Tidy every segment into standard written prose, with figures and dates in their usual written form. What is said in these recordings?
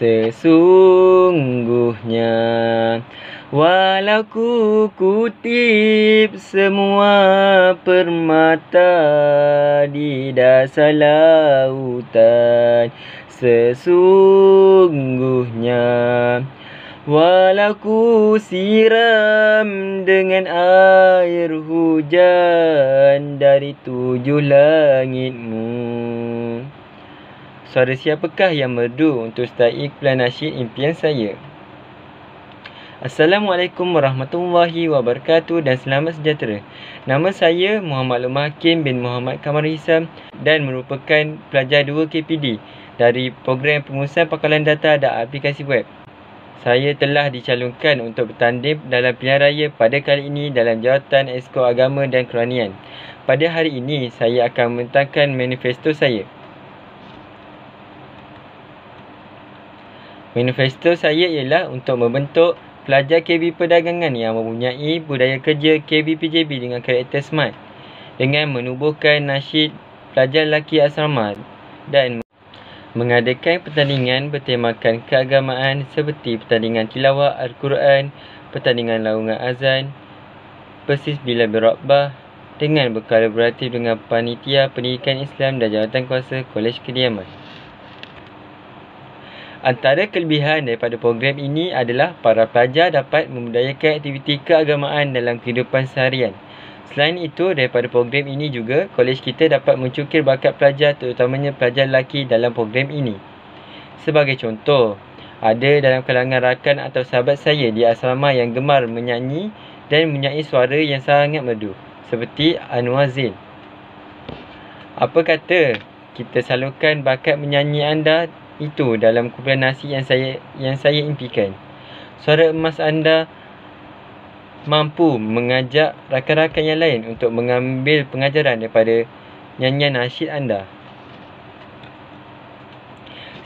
Sesungguhnya walau ku kutip semua permata di dasar lautan, sesungguhnya walau ku siram dengan air hujan dari 7 langitmu. Suara siapakah yang merdu untuk start iklan nasyid impian saya? Assalamualaikum warahmatullahi wabarakatuh dan selamat sejahtera. Nama saya Muhammad Lumah Hakim bin Muhammad Kamar Hisam dan merupakan pelajar 2 KPD dari program pengurusan pakalan data dan aplikasi web. Saya telah dicalonkan untuk bertanding dalam pilihan raya pada kali ini dalam jawatan Esko Agama dan Kerohanian. Pada hari ini, saya akan membentangkan manifesto saya. Manifesto saya ialah untuk membentuk pelajar KB Perdagangan yang mempunyai budaya kerja KB PJB dengan karakter smart, dengan menubuhkan nasyid pelajar lelaki asrama dan mengadakan pertandingan bertemakan keagamaan seperti pertandingan tilawah Al-Quran, pertandingan laungan azan, persis bila berrakbah, dengan berkolaboratif dengan Panitia Pendidikan Islam dan Jawatan Kuasa Kolej Kediaman. Antara kelebihan daripada program ini adalah para pelajar dapat membudayakan aktiviti keagamaan dalam kehidupan seharian. Selain itu, daripada program ini juga, kolej kita dapat mencukir bakat pelajar, terutamanya pelajar lelaki dalam program ini. Sebagai contoh, ada dalam kalangan rakan atau sahabat saya di asrama yang gemar menyanyi dan mempunyai suara yang sangat merdu, seperti Anwar Zain. Apa kata kita salurkan bakat menyanyi anda itu dalam kumpulan nasyid yang saya impikan? Suara emas anda mampu mengajak rakan-rakan yang lain untuk mengambil pengajaran daripada nyanyian nasyid anda.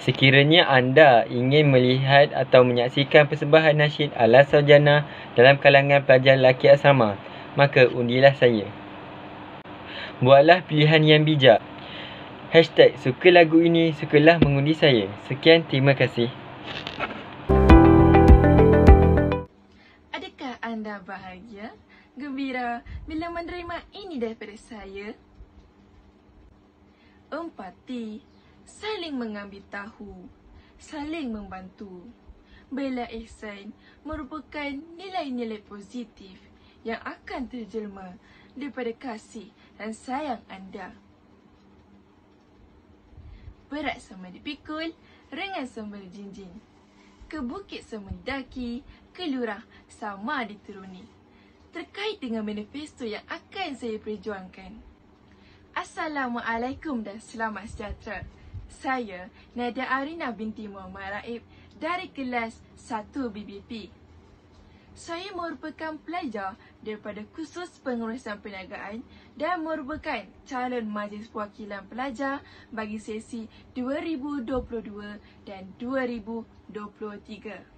Sekiranya anda ingin melihat atau menyaksikan persembahan nasyid ala sarjana dalam kalangan pelajar lelaki asrama, maka undilah saya. Buatlah pilihan yang bijak. #suka lagu ini, sukalah mengundi saya. Sekian, terima kasih. Adakah anda bahagia, gembira bila menerima ini daripada saya? Empati, saling mengambil tahu, saling membantu. Bela ihsan merupakan nilai-nilai positif yang akan terjelma daripada kasih dan sayang anda. Berat sama dipikul, ringan sama dijinjing. Ke bukit sama didaki, ke lurah sama dituruni. Terkait dengan manifesto yang akan saya perjuangkan. Assalamualaikum dan selamat sejahtera. Saya Nadia Arina binti Muhammad Raib dari kelas 1 BBP. Saya merupakan pelajar daripada kursus pengurusan perniagaan dan merupakan calon majlis perwakilan pelajar bagi sesi 2022 dan 2023.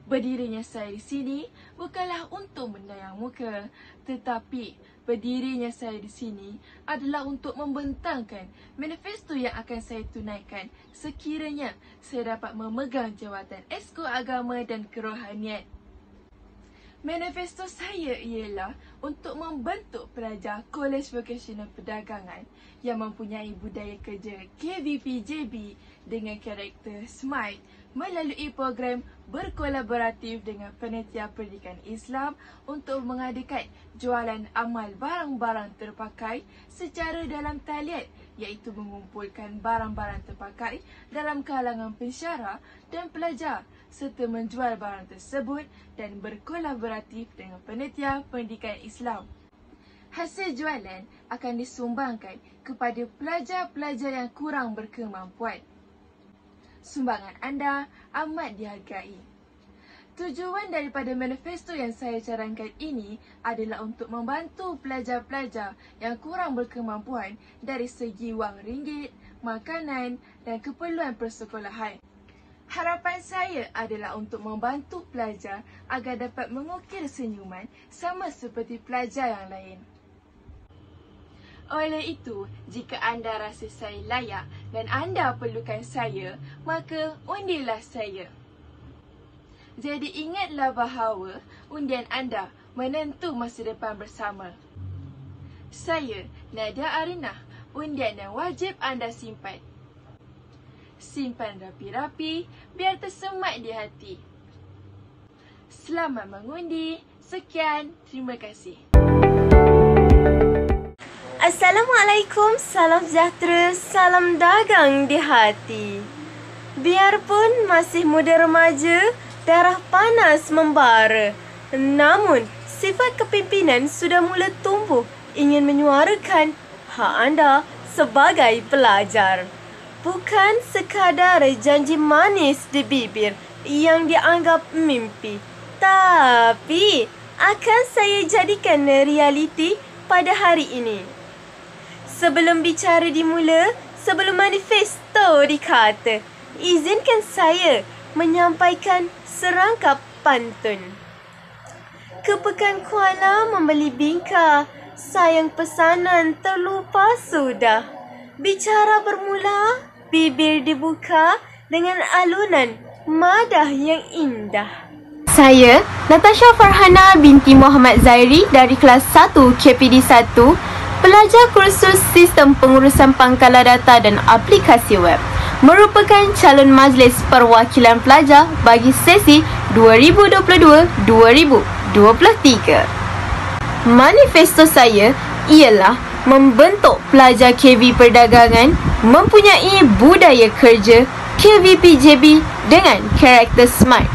Berdirinya saya di sini bukanlah untuk mendayang muka, tetapi berdirinya saya di sini adalah untuk membentangkan manifesto yang akan saya tunaikan sekiranya saya dapat memegang jawatan Esko Agama dan Kerohanian. Manifesto saya ialah untuk membentuk pelajar Kolej Vokasional Perdagangan yang mempunyai budaya kerja KVPJB dengan karakter smart melalui program berkolaboratif dengan Panitia Pendidikan Islam untuk mengadakan jualan amal barang-barang terpakai secara dalam talian, iaitu mengumpulkan barang-barang terpakai dalam kalangan pensyarah dan pelajar serta menjual barang tersebut dan berkolaboratif dengan Panitia Pendidikan Islam. Hasil jualan akan disumbangkan kepada pelajar-pelajar yang kurang berkemampuan. Sumbangan anda amat dihargai. Tujuan daripada manifesto yang saya cadangkan ini adalah untuk membantu pelajar-pelajar yang kurang berkemampuan dari segi wang ringgit, makanan dan keperluan persekolahan. Harapan saya adalah untuk membantu pelajar agar dapat mengukir senyuman sama seperti pelajar yang lain. Oleh itu, jika anda rasa saya layak dan anda perlukan saya, maka undilah saya. Jadi ingatlah bahawa undian anda menentu masa depan bersama. Saya, Nadia Arinah, undian yang wajib anda simpan. Simpan rapi-rapi biar tersemat di hati. Selamat mengundi. Sekian, terima kasih. Assalamualaikum, salam sejahtera, salam dagang di hati. Biarpun masih muda remaja, darah panas membara. Namun, sifat kepimpinan sudah mula tumbuh ingin menyuarakan hak anda sebagai pelajar. Bukan sekadar janji manis di bibir yang dianggap mimpi, tapi akan saya jadikan realiti pada hari ini. Sebelum bicara dimula, sebelum manifesto dikata, izinkan saya menyampaikan serangkap pantun. Ke Pekan Kuala membeli bingka, sayang pesanan terlupa sudah. Bicara bermula, bibir dibuka dengan alunan madah yang indah. Saya, Natasha Farhana binti Muhammad Zairi dari kelas 1 KPD 1, pelajar kursus Sistem Pengurusan Pangkalan Data dan Aplikasi Web, merupakan calon Majlis Perwakilan Pelajar bagi sesi 2022-2023. Manifesto saya ialah membentuk pelajar KV Perdagangan mempunyai budaya kerja KVPJB dengan karakter SMART.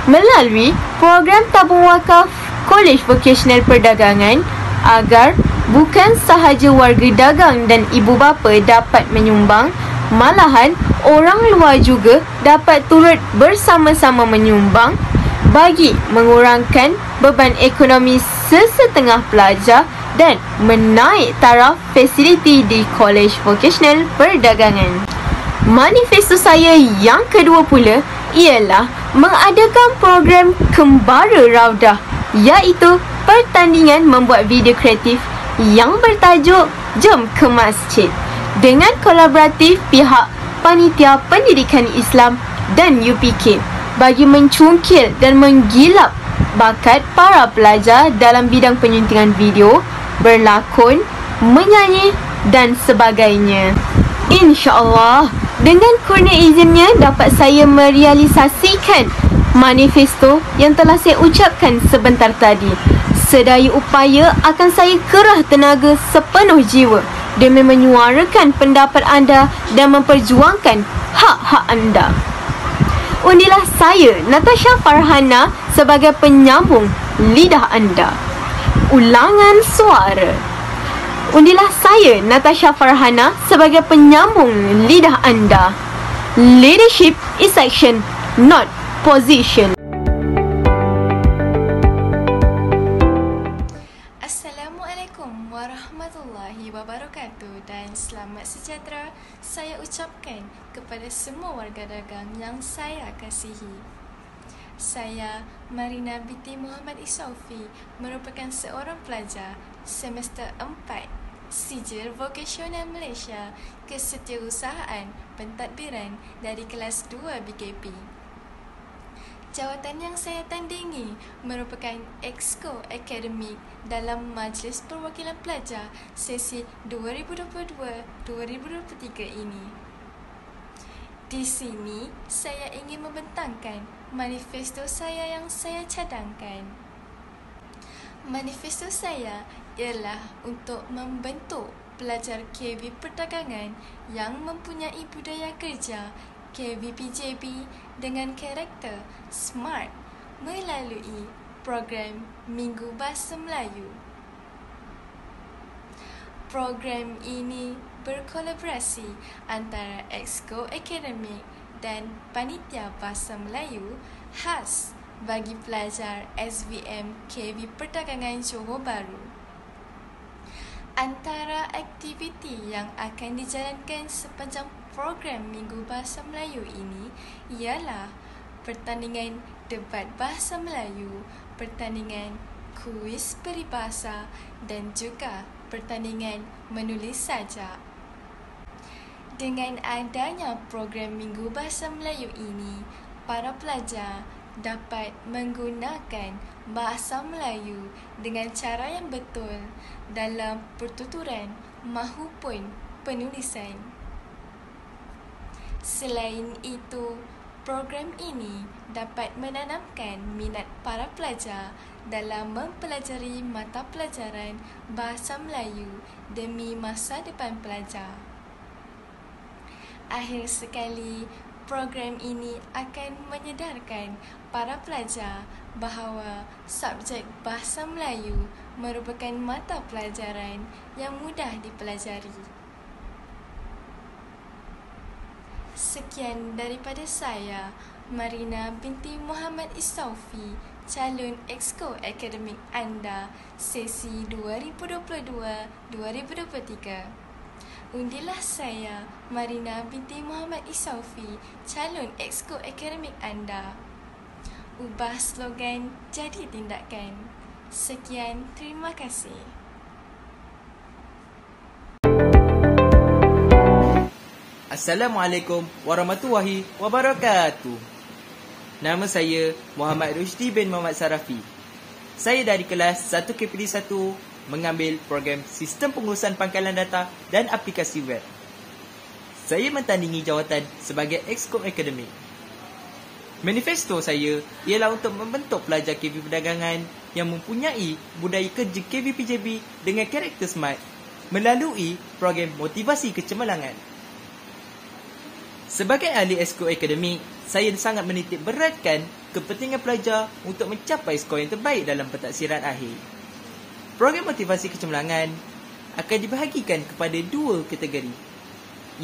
Melalui program tabung wakaf Kolej Vokasional Perdagangan agar bukan sahaja warga dagang dan ibu bapa dapat menyumbang, malahan orang luar juga dapat turut bersama-sama menyumbang bagi mengurangkan beban ekonomi sesetengah pelajar dan menaik taraf fasiliti di Kolej Vokasional Perdagangan. Manifesto saya yang kedua pula ialah mengadakan program Kembara Raudah, iaitu pertandingan membuat video kreatif yang bertajuk Jom ke Masjid dengan kolaboratif pihak Panitia Pendidikan Islam dan UPK bagi mencungkil dan menggilap bakat para pelajar dalam bidang penyuntingan video, berlakon, menyanyi dan sebagainya. InsyaAllah, dengan kurnia izinnya dapat saya merealisasikan manifesto yang telah saya ucapkan sebentar tadi. Sedaya upaya akan saya kerah tenaga sepenuh jiwa demi menyuarakan pendapat anda dan memperjuangkan hak-hak anda. Undilah saya, Natasha Farhana, sebagai penyambung lidah anda. Ulangan suara. Undilah saya, Natasha Farhana, sebagai penyambung lidah anda. Leadership is action, not position. Assalamualaikum warahmatullahi wabarakatuh dan selamat sejahtera saya ucapkan kepada semua warga dagang yang saya kasihi. Saya, Marina binti Muhammad Isaufi, merupakan seorang pelajar semester 4 Sijil Vokasional Malaysia Kesetiausahaan Pentadbiran dari kelas 2 BKP. Jawatan yang saya tandingi merupakan Exco Akademik dalam Majlis Perwakilan Pelajar sesi 2022-2023 ini. Di sini, saya ingin membentangkan manifesto saya yang saya cadangkan. Manifesto saya ialah untuk membentuk pelajar KV Perdagangan yang mempunyai budaya kerja KVPJB dengan karakter SMART melalui program Minggu Bahasa Melayu. Program ini berkolaborasi antara Exco Akademik dan Panitia Bahasa Melayu khas bagi pelajar SVM KV Perdagangan Johor Bahru. Antara aktiviti yang akan dijalankan sepanjang program Minggu Bahasa Melayu ini ialah pertandingan debat Bahasa Melayu, pertandingan kuis peribahasa dan juga pertandingan menulis sajak. Dengan adanya program Minggu Bahasa Melayu ini, para pelajar dapat menggunakan bahasa Melayu dengan cara yang betul dalam pertuturan mahupun penulisan. Selain itu, program ini dapat menanamkan minat para pelajar dalam mempelajari mata pelajaran bahasa Melayu demi masa depan pelajar. Akhir sekali, program ini akan menyedarkan para pelajar bahawa subjek bahasa Melayu merupakan mata pelajaran yang mudah dipelajari. Sekian daripada saya, Marina binti Muhammad Istaufi, calon Exco Akademik anda sesi 2022-2023. Undilah saya, Marina binti Muhammad Istaufi, calon Exco Akademik anda. Ubah slogan jadi tindakan. Sekian, terima kasih. Assalamualaikum warahmatullahi wabarakatuh. Nama saya Muhammad Rushdi bin Muhammad Sarafi. Saya dari kelas 1 KPD 1 mengambil program Sistem Pengurusan Pangkalan Data dan Aplikasi Web. Saya mentandingi jawatan sebagai Exco Akademik. Manifesto saya ialah untuk membentuk pelajar KV Perdagangan yang mempunyai budaya kerja KV-PJB dengan karakter SMART melalui program Motivasi Kecemerlangan. Sebagai ahli Exco Akademik, saya sangat menitik beratkan kepentingan pelajar untuk mencapai skor yang terbaik dalam pentaksiran akhir. Program Motivasi Kecemerlangan akan dibahagikan kepada 2 kategori,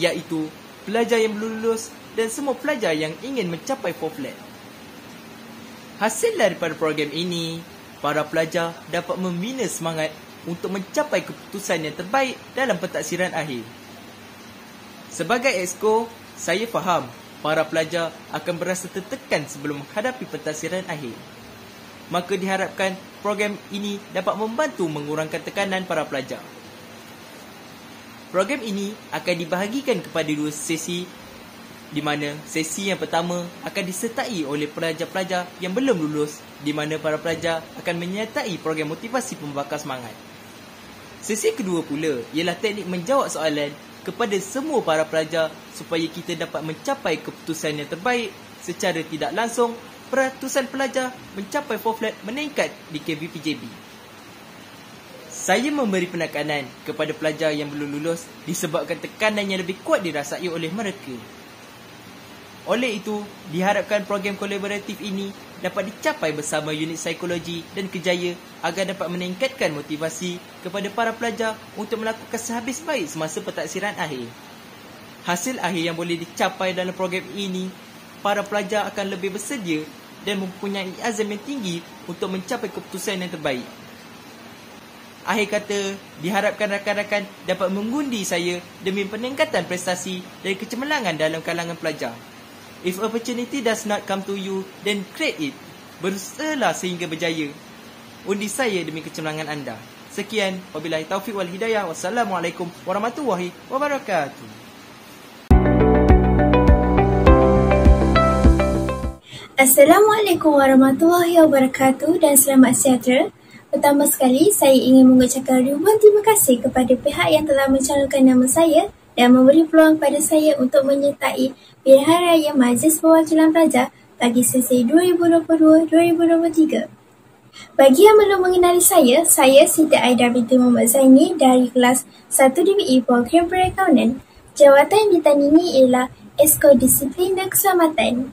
iaitu pelajar yang belum lulus dan semua pelajar yang ingin mencapai 4 flat. Hasil daripada program ini, para pelajar dapat membina semangat untuk mencapai keputusan yang terbaik dalam pentaksiran akhir. Sebagai Exco, saya faham para pelajar akan berasa tertekan sebelum menghadapi pentaksiran akhir. Maka diharapkan program ini dapat membantu mengurangkan tekanan para pelajar. Program ini akan dibahagikan kepada 2 sesi, di mana sesi yang pertama akan disertai oleh pelajar-pelajar yang belum lulus, di mana para pelajar akan menyertai program motivasi pembakar semangat. Sesi kedua pula ialah teknik menjawab soalan kepada semua para pelajar supaya kita dapat mencapai keputusan yang terbaik. Secara tidak langsung, peratusan pelajar mencapai 4 flat meningkat di KV-PJB. Saya memberi penekanan kepada pelajar yang belum lulus disebabkan tekanan yang lebih kuat dirasai oleh mereka. Oleh itu, diharapkan program kolaboratif ini dapat dicapai bersama unit psikologi dan kerjaya agar dapat meningkatkan motivasi kepada para pelajar untuk melakukan sehabis baik semasa pentaksiran akhir. Hasil akhir yang boleh dicapai dalam program ini, para pelajar akan lebih bersedia dan mempunyai azam yang tinggi untuk mencapai keputusan yang terbaik. Akhir kata, diharapkan rakan-rakan dapat mengundi saya demi peningkatan prestasi dan kecemerlangan dalam kalangan pelajar. If opportunity does not come to you, then create it. Berusahalah sehingga berjaya. Undi saya demi kecemerlangan anda. Sekian, wabillahi taufiq wal hidayah. Wassalamualaikum warahmatullahi wabarakatuh. Assalamualaikum warahmatullahi wabarakatuh dan selamat sejahtera. Pertama sekali, saya ingin mengucapkan ribuan terima kasih kepada pihak yang telah mencalonkan nama saya dan memberi peluang kepada saya untuk menyertai pilihan raya Majlis Perwakilan Pelajar bagi sesi 2022-2023. Bagi yang belum mengenali saya Siti Aida binti Muhammad Zaini dari kelas 1 DBE Program Perakaunan. Jawatan yang ditandingi ialah Exco Disiplin dan Keselamatan.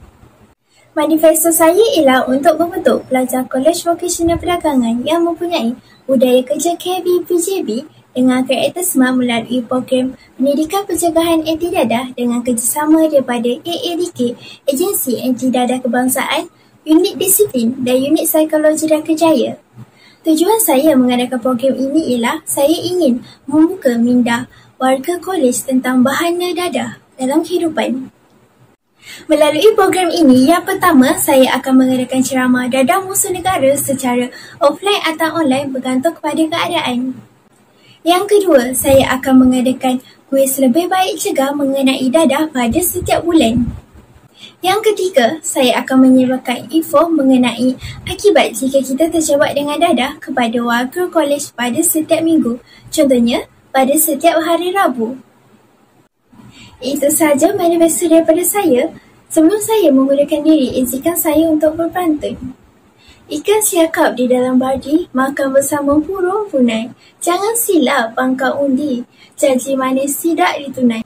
Manifesto saya ialah untuk membentuk pelajar Kolej Vokasional Perdagangan yang mempunyai budaya kerja KV-PJB dengan karakter SMART melalui program Pendidikan Pencegahan Anti Dadah dengan kerjasama daripada AADK, Agensi Anti Dadah Kebangsaan, Unit Disiplin dan Unit Psikologi dan Kerjaya. Tujuan saya mengadakan program ini ialah saya ingin membuka minda warga kolej tentang bahaya dadah dalam kehidupan. Melalui program ini, yang pertama, saya akan mengadakan ceramah dadah musuh negara secara offline atau online bergantung kepada keadaan. Yang kedua, saya akan mengadakan kuis lebih baik cegah mengenai dadah pada setiap bulan. Yang ketiga, saya akan menyebarkan info mengenai akibat jika kita terjebak dengan dadah kepada warga kolej pada setiap minggu. Contohnya, pada setiap hari Rabu. Itu sahaja manifesto daripada saya. Sebelum saya mengundurkan diri, izinkan saya untuk berpantun. Ikan siakap di dalam bardi, makan bersama burung punai. Jangan silap pangkal undi, janji manis tidak ditunai.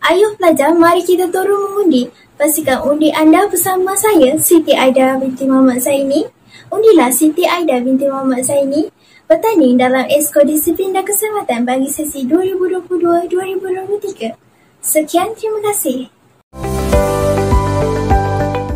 Ayuh pelajar, mari kita turun mengundi. Pastikan undi anda bersama saya, Siti Aida binti Muhammad Zaini. Undilah Siti Aida binti Muhammad Zaini bertanding dalam Exco Disiplin dan Keselamatan bagi sesi 2022-2023. Sekian, terima kasih.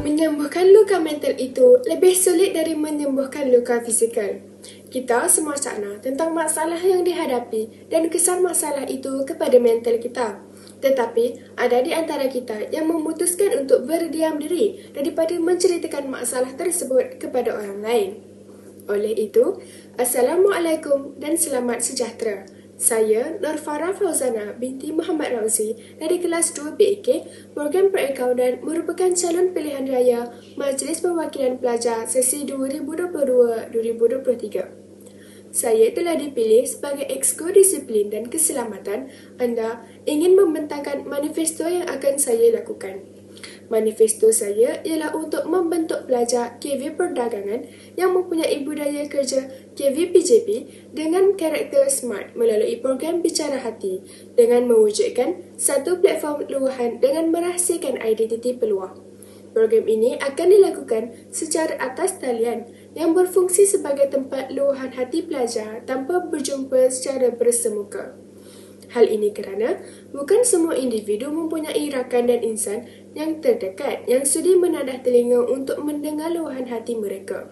Menyembuhkan luka mental itu lebih sulit dari menyembuhkan luka fizikal. Kita semua cakna tentang masalah yang dihadapi dan kesan masalah itu kepada mental kita. Tetapi, ada di antara kita yang memutuskan untuk berdiam diri daripada menceritakan masalah tersebut kepada orang lain. Oleh itu, Assalamualaikum dan selamat sejahtera. Saya Nurfara Fauzana binti Muhammad Rauzi dari kelas 2 BEK, program perakaunan merupakan calon pilihan raya Majlis Perwakilan Pelajar sesi 2022-2023. Saya telah dipilih sebagai Exco Disiplin dan Keselamatan. Anda ingin membentangkan manifesto yang akan saya lakukan. Manifesto saya ialah untuk membentuk pelajar KV Perdagangan yang mempunyai budaya kerja KV-PJB dengan karakter SMART melalui program Bicara Hati dengan mewujudkan satu platform luahan dengan merahsiakan identiti peluang. Program ini akan dilakukan secara atas talian yang berfungsi sebagai tempat luahan hati pelajar tanpa berjumpa secara bersemuka. Hal ini kerana bukan semua individu mempunyai rakan dan insan yang terdekat yang sudi menadah telinga untuk mendengar luahan hati mereka.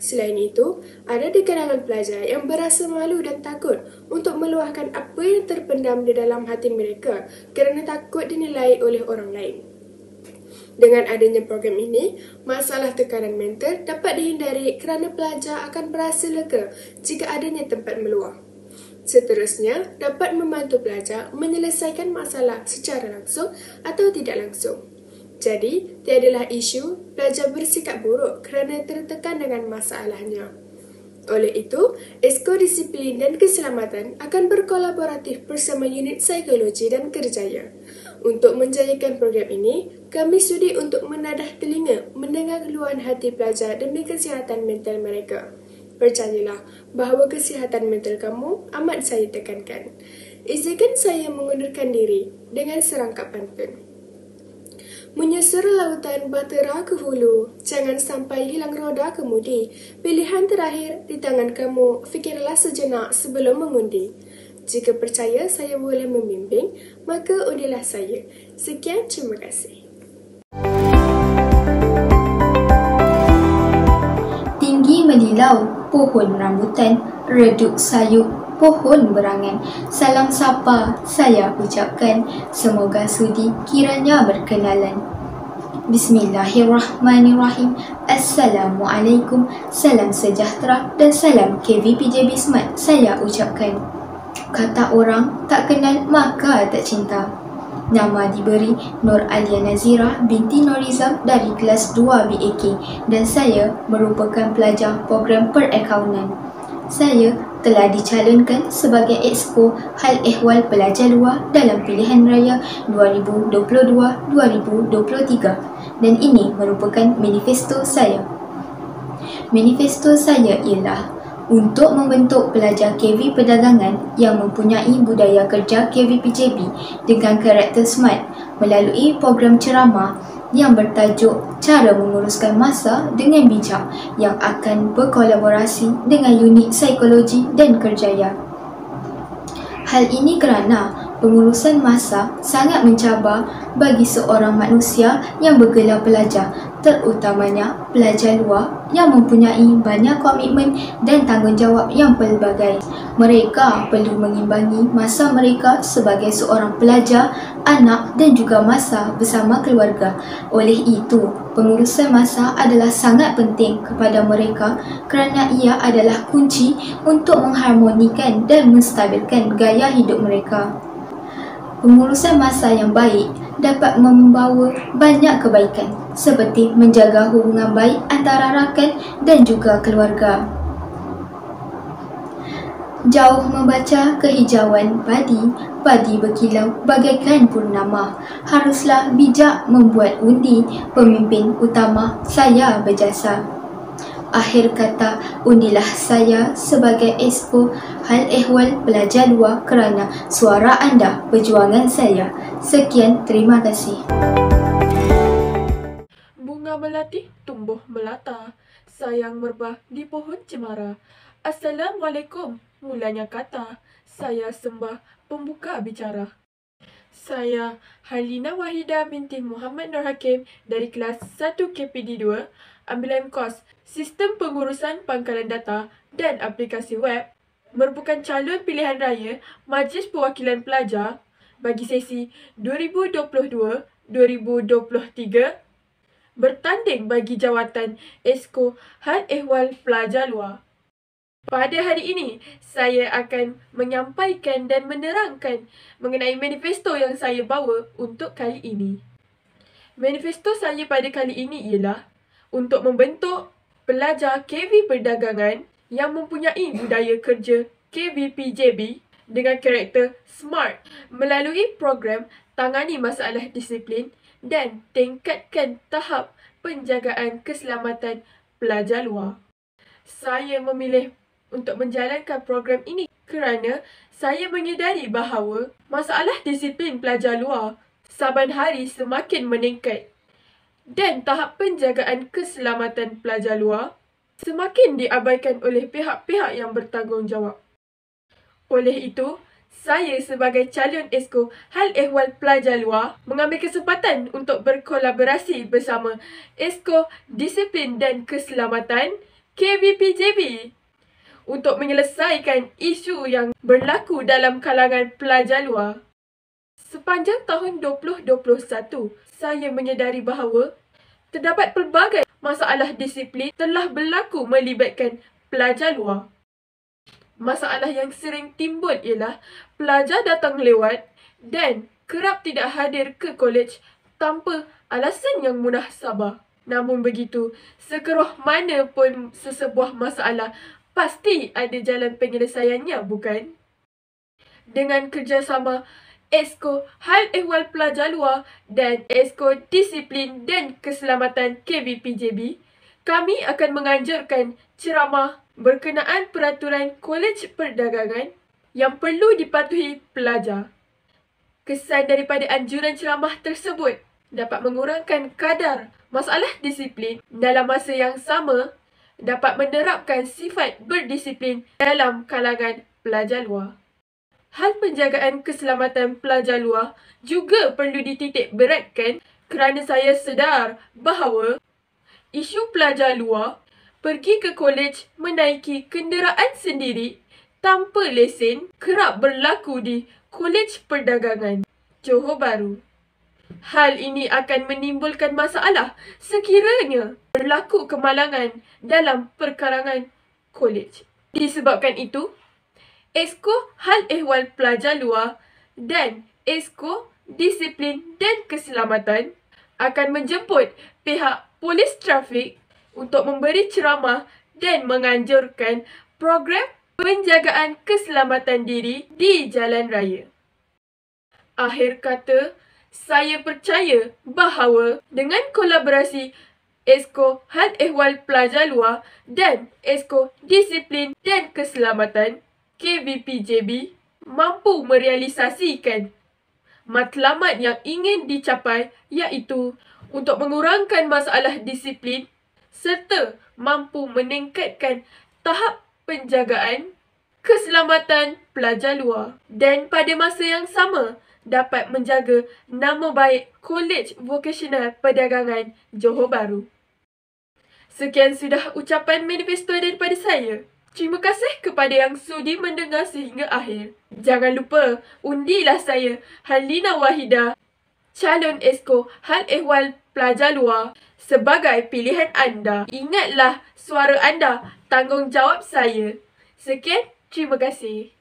Selain itu, ada di kalangan pelajar yang berasa malu dan takut untuk meluahkan apa yang terpendam di dalam hati mereka kerana takut dinilai oleh orang lain. Dengan adanya program ini, masalah tekanan mental dapat dihindari kerana pelajar akan berasa lega jika adanya tempat meluah. Seterusnya, dapat membantu pelajar menyelesaikan masalah secara langsung atau tidak langsung. Jadi, tiadalah isu pelajar bersikap buruk kerana tertekan dengan masalahnya. Oleh itu, Exco Disiplin dan Keselamatan akan berkolaboratif bersama Unit Psikologi dan Kerjaya. Untuk menjayakan program ini, kami sudi untuk menadah telinga mendengar keluhan hati pelajar demi kesihatan mental mereka. Percayalah bahawa kesihatan mental kamu amat saya tekankan. Izinkan saya mengundurkan diri dengan serangkap pantun. Menyusur lautan bahtera ke hulu, jangan sampai hilang roda kemudi. Pilihan terakhir di tangan kamu, fikirlah sejenak sebelum mengundi. Jika percaya saya boleh membimbing, maka undilah saya. Sekian, terima kasih. Tinggi melilau, pohon rambutan, redup sayup, pohon berangan. Salam sapa saya ucapkan, semoga sudi kiranya berkenalan. Bismillahirrahmanirrahim. Assalamualaikum, salam sejahtera dan salam KV-PJB Smart saya ucapkan. Kata orang tak kenal maka tak cinta. Nama diberi Nur Alia Nazira binti Norizam dari kelas 2 BEK dan saya merupakan pelajar program perakaunan. Saya telah dicalonkan sebagai Exco Hal Ehwal Pelajar Luar dalam pilihan raya 2022-2023 dan ini merupakan manifesto saya. Manifesto saya ialah untuk membentuk pelajar KV Perdagangan yang mempunyai budaya kerja KV-PJB dengan karakter SMART melalui program ceramah yang bertajuk Cara Menguruskan Masa dengan Bijak yang akan berkolaborasi dengan Unit Psikologi dan Kerjaya. Hal ini kerana pengurusan masa sangat mencabar bagi seorang manusia yang bergelar pelajar, terutamanya pelajar luar yang mempunyai banyak komitmen dan tanggungjawab yang pelbagai. Mereka perlu mengimbangi masa mereka sebagai seorang pelajar, anak dan juga masa bersama keluarga. Oleh itu, pengurusan masa adalah sangat penting kepada mereka kerana ia adalah kunci untuk mengharmonikan dan menstabilkan gaya hidup mereka. Pengurusan masa yang baik dapat membawa banyak kebaikan seperti menjaga hubungan baik antara rakan dan juga keluarga. Jauh membaca kehijauan padi berkilau bagaikan purnama. Haruslah bijak membuat undi pemimpin utama saya berjasa. Akhir kata, undilah saya sebagai esko hal ehwal pelajar luar kerana suara anda perjuangan saya. Sekian, terima kasih. Bunga melati tumbuh melata, sayang merbah di pohon cemara. Assalamualaikum, mulanya kata, saya sembah pembuka bicara. Saya Halina Wahida binti Muhammad Nur Hakim dari kelas 1 KPD 2, ambilan kos Sistem Pengurusan Pangkalan Data dan Aplikasi Web, merupakan calon pilihan raya Majlis Perwakilan Pelajar bagi sesi 2022-2023 bertanding bagi jawatan Esko Hal Ehwal Pelajar Luar. Pada hari ini, saya akan menyampaikan dan menerangkan mengenai manifesto yang saya bawa untuk kali ini. Manifesto saya pada kali ini ialah untuk membentuk pelajar KV Perdagangan yang mempunyai budaya kerja KVPJB dengan karakter SMART melalui program tangani masalah disiplin dan tingkatkan tahap penjagaan keselamatan pelajar luar. Saya memilih untuk menjalankan program ini kerana saya menyedari bahawa masalah disiplin pelajar luar saban hari semakin meningkat dan tahap penjagaan keselamatan pelajar luar semakin diabaikan oleh pihak-pihak yang bertanggungjawab. Oleh itu, saya sebagai calon esko Hal Ehwal Pelajar Luar mengambil kesempatan untuk berkolaborasi bersama Esko Disiplin dan Keselamatan KVPJB untuk menyelesaikan isu yang berlaku dalam kalangan pelajar luar. Sepanjang tahun 2021, saya menyedari bahawa terdapat pelbagai masalah disiplin telah berlaku melibatkan pelajar luar. Masalah yang sering timbul ialah pelajar datang lewat dan kerap tidak hadir ke kolej tanpa alasan yang munasabah. Namun begitu, sekeruh mana pun sesebuah masalah pasti ada jalan penyelesaiannya, bukan? Dengan kerjasama Esko Hal Ehwal Pelajar Luar dan Esko Disiplin dan Keselamatan KVPJB, kami akan menganjurkan ceramah berkenaan peraturan Kolej Perdagangan yang perlu dipatuhi pelajar. Kesan daripada anjuran ceramah tersebut dapat mengurangkan kadar masalah disiplin dalam masa yang sama dapat menerapkan sifat berdisiplin dalam kalangan pelajar luar. Hal penjagaan keselamatan pelajar luar juga perlu dititik beratkan kerana saya sedar bahawa isu pelajar luar pergi ke kolej menaiki kenderaan sendiri tanpa lesen kerap berlaku di Kolej Perdagangan, Johor Bahru. Hal ini akan menimbulkan masalah sekiranya berlaku kemalangan dalam perkarangan kolej. Disebabkan itu, Esko Hal Ehwal Pelajar Luar dan Esko Disiplin dan Keselamatan akan menjemput pihak polis trafik untuk memberi ceramah dan menganjurkan program penjagaan keselamatan diri di jalan raya. Akhir kata, saya percaya bahawa dengan kolaborasi Esko Hal Ehwal Pelajar Luar dan Esko Disiplin dan Keselamatan KVPJB mampu merealisasikan matlamat yang ingin dicapai, iaitu untuk mengurangkan masalah disiplin serta mampu meningkatkan tahap penjagaan keselamatan pelajar luar dan pada masa yang sama dapat menjaga nama baik Kolej Vokasional Perdagangan Johor Bahru. Sekian sudah ucapan manifesto daripada saya. Terima kasih kepada yang sudi mendengar sehingga akhir. Jangan lupa undilah saya, Halina Wahida, calon esko Hal Ehwal Pelajar Luar sebagai pilihan anda. Ingatlah, suara anda tanggungjawab saya. Sekian, terima kasih.